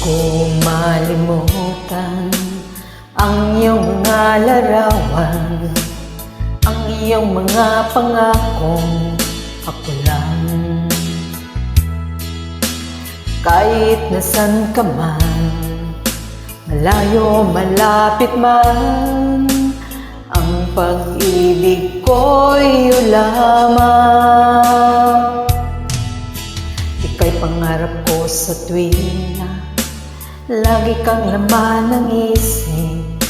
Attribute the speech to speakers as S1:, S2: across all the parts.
S1: ko malimutan ang iyong mga larawan, ang iyong mga pangakong ako lang. Kahit nasan ka man, malayo malapit man, ang pag-ibig ko'y iyong lamang. Ika'y pangarap ko sa tuwing na lagi kang laman ng isip.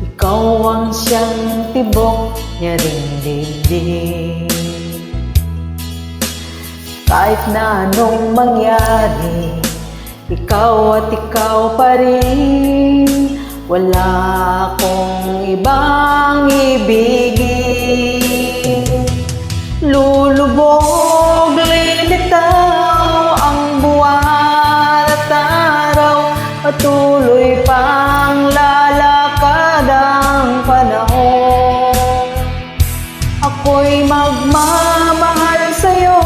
S1: Ikaw ang siyang tibok niya ring dibdib. Kahit na anong mangyari, ikaw at ikaw pa rin. Wala akong ibang ibigin. Lulubog, lilitaw ang buwan at araw, patuloy pang lalakad ang panahon. Ako'y magmamahal sa'yo,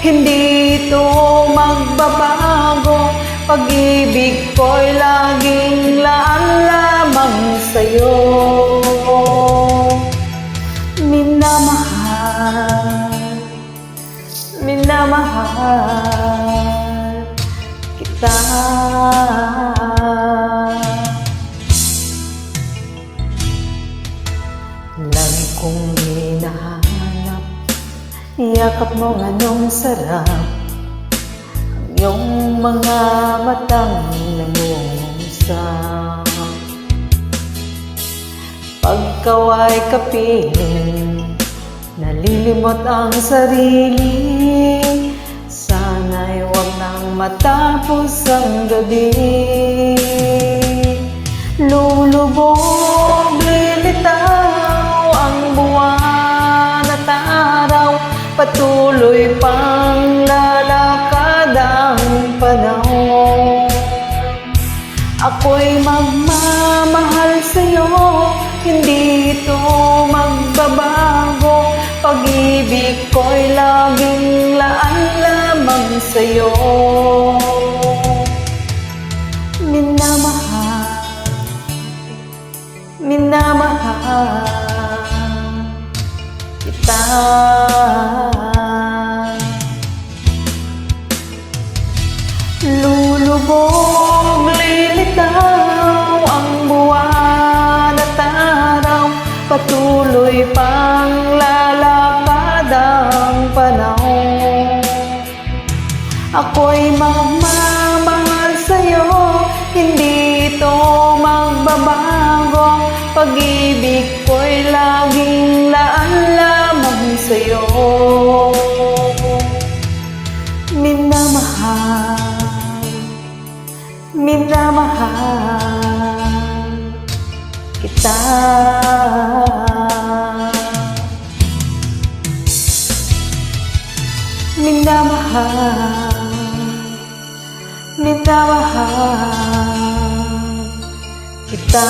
S1: hindi ito magbabago. Pag-ibig ko'y laging laan lamang sa'yo. Minamahal, minamahal kita. Lagi kong hinahanap yakap mong anong sarap, ang iyong mga matang nangungusap. Pag ikaw ay kapiling, nalilimot ang sarili. Sana'y huwag nang matapos ang gabi. Lulubog, lilitaw ang buwan at araw, patuloy pang lalakad ang panahon. Ako'y magmamahal sa'yo, hindi ito magbabago. Pag-ibig ko'y laging laan lamang sa'yo. Minamahal, minamahal kita. Lulubog, lilitaw ang buwan at araw, patuloy pang lalakad ang panahon. Ako'y magmamahal sa'yo, hindi ito magbabago. Pag-ibig ko'y laging laan lamang sa'yo. Minamahal, minamahal kita. Minamahal, minamahal kita.